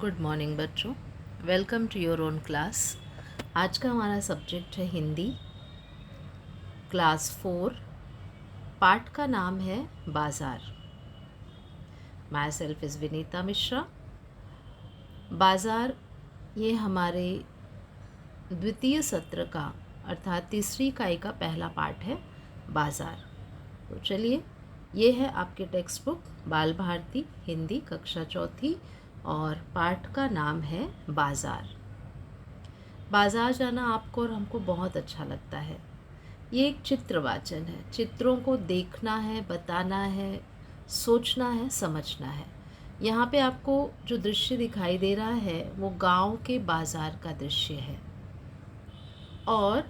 Good morning बच्चों, welcome to your own class. आज का हमारा सब्जेक्ट है हिंदी, क्लास 4। पाठ का नाम है बाज़ार। My self is Vinita Mishra. बाज़ार ये हमारे द्वितीय सत्र का अर्थात तीसरी इकाई का पहला पाठ है, बाज़ार। तो चलिए, ये है आपके टेक्स्ट बुक बाल भारती हिंदी कक्षा चौथी और पाठ का नाम है बाज़ार। बाज़ार जाना आपको और हमको बहुत अच्छा लगता है। ये एक चित्रवाचन है, चित्रों को देखना है, बताना है, सोचना है, समझना है। यहाँ पे आपको जो दृश्य दिखाई दे रहा है वो गांव के बाज़ार का दृश्य है। और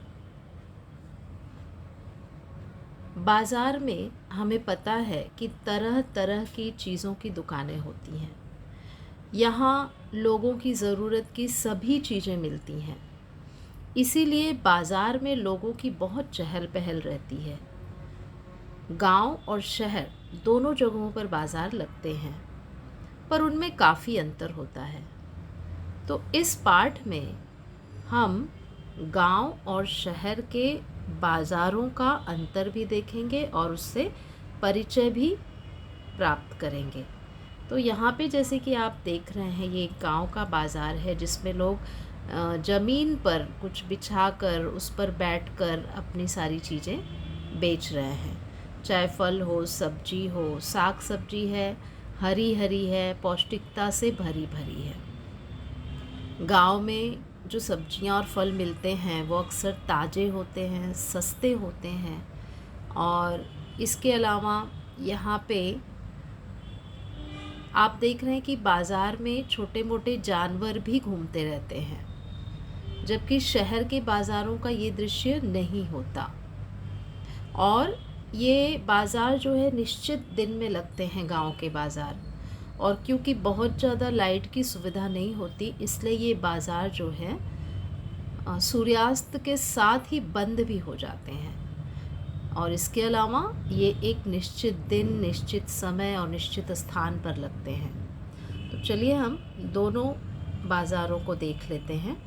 बाज़ार में हमें पता है कि तरह तरह की चीज़ों की दुकानें होती हैं। यहाँ लोगों की ज़रूरत की सभी चीज़ें मिलती हैं, इसीलिए बाज़ार में लोगों की बहुत चहल पहल रहती है। गांव और शहर दोनों जगहों पर बाज़ार लगते हैं, पर उनमें काफ़ी अंतर होता है। तो इस पाठ में हम गांव और शहर के बाज़ारों का अंतर भी देखेंगे और उससे परिचय भी प्राप्त करेंगे। तो यहाँ पे जैसे कि आप देख रहे हैं, ये एक गांव का बाज़ार है जिसमें लोग ज़मीन पर कुछ बिछाकर उस पर बैठकर अपनी सारी चीज़ें बेच रहे हैं। चाहे फल हो, सब्जी हो, साग सब्जी है, हरी हरी है, पौष्टिकता से भरी भरी है। गांव में जो सब्जियां और फल मिलते हैं वो अक्सर ताज़े होते हैं, सस्ते होते हैं। और इसके अलावा यहाँ पे आप देख रहे हैं कि बाज़ार में छोटे मोटे जानवर भी घूमते रहते हैं, जबकि शहर के बाज़ारों का ये दृश्य नहीं होता। और ये बाज़ार जो है निश्चित दिन में लगते हैं गांव के बाज़ार, और क्योंकि बहुत ज़्यादा लाइट की सुविधा नहीं होती, इसलिए ये बाज़ार जो है सूर्यास्त के साथ ही बंद भी हो जाते हैं। और इसके अलावा ये एक निश्चित दिन, निश्चित समय और निश्चित स्थान पर लगते हैं। तो चलिए हम दोनों बाज़ारों को देख लेते हैं।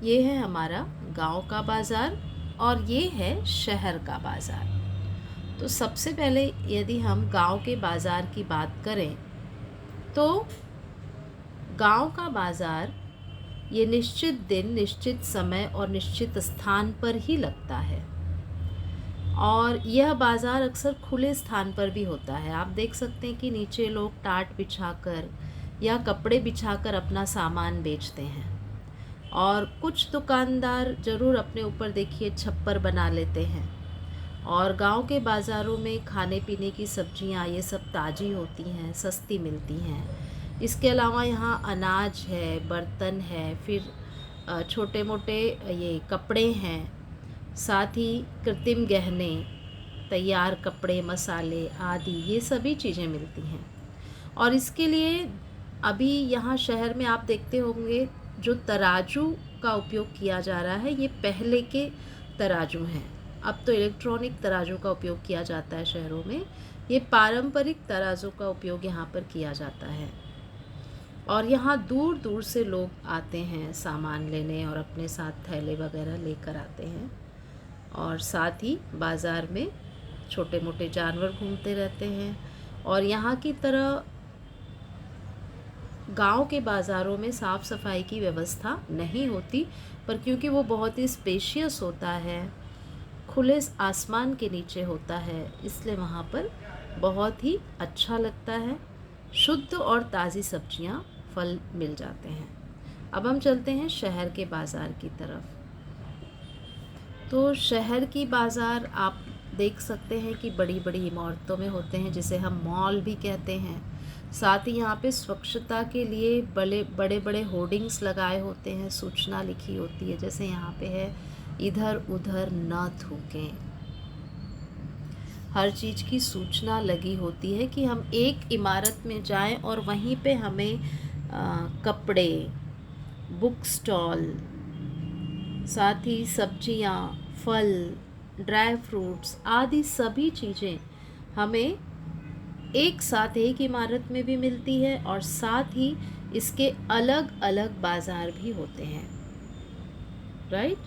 ये है हमारा गांव का बाज़ार और ये है शहर का बाज़ार। तो सबसे पहले यदि हम गांव के बाज़ार की बात करें तो गांव का बाज़ार ये निश्चित दिन, निश्चित समय और निश्चित स्थान पर ही लगता है। और यह बाज़ार अक्सर खुले स्थान पर भी होता है। आप देख सकते हैं कि नीचे लोग टाट बिछाकर या कपड़े बिछाकर अपना सामान बेचते हैं। और कुछ दुकानदार ज़रूर अपने ऊपर देखिए छप्पर बना लेते हैं। और गांव के बाज़ारों में खाने पीने की सब्जियां ये सब ताज़ी होती हैं, सस्ती मिलती हैं। इसके अलावा यहाँ अनाज है, बर्तन है, फिर छोटे मोटे ये कपड़े हैं, साथ ही कृत्रिम गहने, तैयार कपड़े, मसाले आदि ये सभी चीज़ें मिलती हैं। और इसके लिए अभी यहाँ शहर में आप देखते होंगे जो तराजू का उपयोग किया जा रहा है, ये पहले के तराजू हैं। अब तो इलेक्ट्रॉनिक तराजू का उपयोग किया जाता है शहरों में। ये पारंपरिक तराजू का उपयोग यहाँ पर किया जाता है। और यहाँ दूर दूर से लोग आते हैं सामान लेने और अपने साथ थैले वगैरह लेकर आते हैं। और साथ ही बाज़ार में छोटे मोटे जानवर घूमते रहते हैं। और यहाँ की तरह गांव के बाज़ारों में साफ़ सफाई की व्यवस्था नहीं होती, पर क्योंकि वो बहुत ही स्पेशियस होता है, खुले आसमान के नीचे होता है, इसलिए वहाँ पर बहुत ही अच्छा लगता है। शुद्ध और ताज़ी सब्जियाँ, फल मिल जाते हैं। अब हम चलते हैं शहर के बाज़ार की तरफ। तो शहर की बाज़ार आप देख सकते हैं कि बड़ी बड़ी इमारतों में होते हैं, जिसे हम मॉल भी कहते हैं। साथ ही यहाँ पे स्वच्छता के लिए बड़े बड़े होर्डिंग्स लगाए होते हैं, सूचना लिखी होती है, जैसे यहाँ पे है, इधर उधर न थूकें। हर चीज़ की सूचना लगी होती है कि हम एक इमारत में जाएं और वहीं पे हमें कपड़े, बुक स्टॉल, साथ ही सब्जियां, फल, ड्राई फ्रूट्स आदि सभी चीज़ें हमें एक साथ एक इमारत में भी मिलती है और साथ ही इसके अलग अलग बाज़ार भी होते हैं, राइट।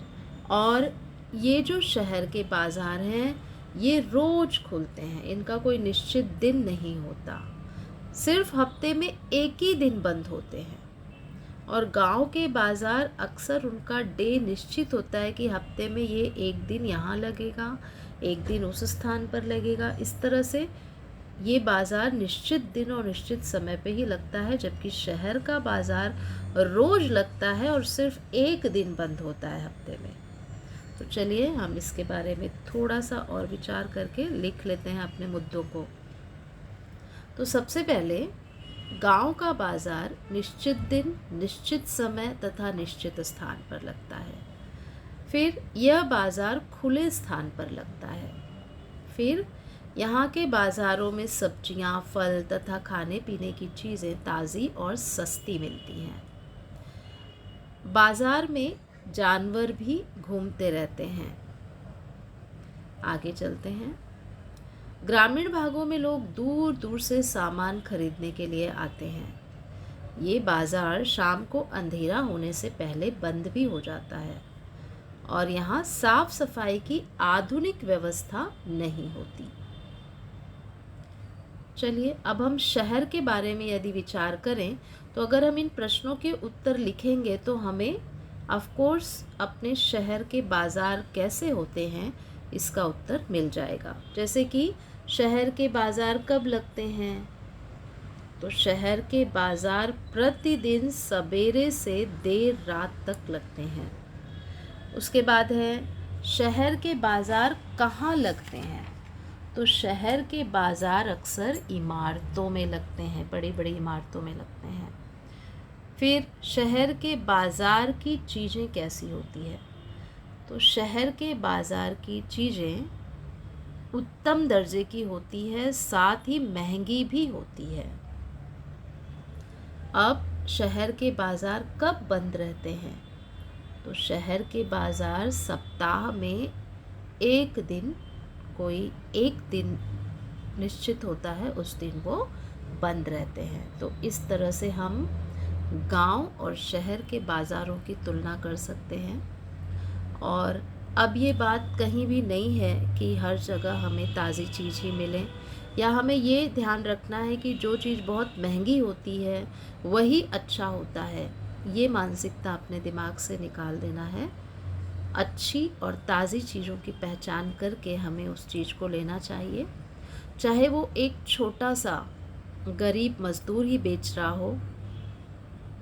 और ये जो शहर के बाज़ार हैं ये रोज़ खुलते हैं, इनका कोई निश्चित दिन नहीं होता, सिर्फ हफ्ते में एक ही दिन बंद होते हैं। और गांव के बाज़ार अक्सर उनका डे निश्चित होता है कि हफ्ते में ये एक दिन यहाँ लगेगा, एक दिन उस स्थान पर लगेगा। इस तरह से ये बाज़ार निश्चित दिन और निश्चित समय पे ही लगता है, जबकि शहर का बाज़ार रोज़ लगता है और सिर्फ एक दिन बंद होता है हफ्ते में। तो चलिए हम इसके बारे में थोड़ा सा और विचार करके लिख लेते हैं अपने मुद्दों को। तो सबसे पहले, गांव का बाज़ार निश्चित दिन, निश्चित समय तथा निश्चित स्थान पर लगता है। फिर यह बाज़ार खुले स्थान पर लगता है। फिर यहाँ के बाज़ारों में सब्जियाँ, फल तथा खाने पीने की चीज़ें ताज़ी और सस्ती मिलती हैं। बाज़ार में जानवर भी घूमते रहते हैं। आगे चलते हैं। ग्रामीण भागों में लोग दूर दूर से सामान खरीदने के लिए आते हैं। ये बाज़ार शाम को अंधेरा होने से पहले बंद भी हो जाता है और यहाँ साफ सफाई की आधुनिक व्यवस्था नहीं होती। चलिए अब हम शहर के बारे में यदि विचार करें तो अगर हम इन प्रश्नों के उत्तर लिखेंगे तो हमें ऑफ कोर्स अपने शहर के बाज़ार कैसे होते हैं इसका उत्तर मिल जाएगा। जैसे कि शहर के बाज़ार कब लगते हैं, तो शहर के बाज़ार प्रतिदिन सवेरे से देर रात तक लगते हैं। उसके बाद है शहर के बाज़ार कहाँ लगते हैं, तो शहर के बाज़ार अक्सर इमारतों में लगते हैं, बड़ी बड़ी इमारतों में लगते हैं। फिर शहर के बाज़ार की चीज़ें कैसी होती है, तो शहर के बाज़ार की चीज़ें उत्तम दर्जे की होती है, साथ ही महंगी भी होती है। अब शहर के बाज़ार कब बंद रहते हैं, तो शहर के बाज़ार सप्ताह में एक दिन, कोई एक दिन निश्चित होता है, उस दिन वो बंद रहते हैं। तो इस तरह से हम गांव और शहर के बाज़ारों की तुलना कर सकते हैं। और अब ये बात कहीं भी नहीं है कि हर जगह हमें ताज़ी चीज़ ही मिले, या हमें ये ध्यान रखना है कि जो चीज़ बहुत महंगी होती है वही अच्छा होता है। ये मानसिकता अपने दिमाग से निकाल देना है। अच्छी और ताज़ी चीज़ों की पहचान करके हमें उस चीज़ को लेना चाहिए, चाहे वो एक छोटा सा गरीब मज़दूर ही बेच रहा हो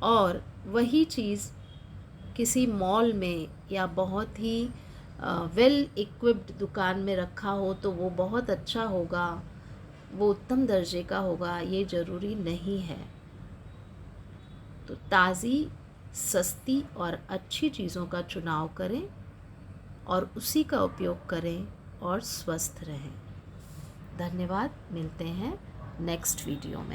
और वही चीज़ किसी मॉल में या बहुत ही वेल इक्विप्ड दुकान में रखा हो तो वो बहुत अच्छा होगा, वो उत्तम दर्जे का होगा, ये ज़रूरी नहीं है। तो ताज़ी, सस्ती और अच्छी चीज़ों का चुनाव करें और उसी का उपयोग करें और स्वस्थ रहें। धन्यवाद, मिलते हैं नेक्स्ट वीडियो में।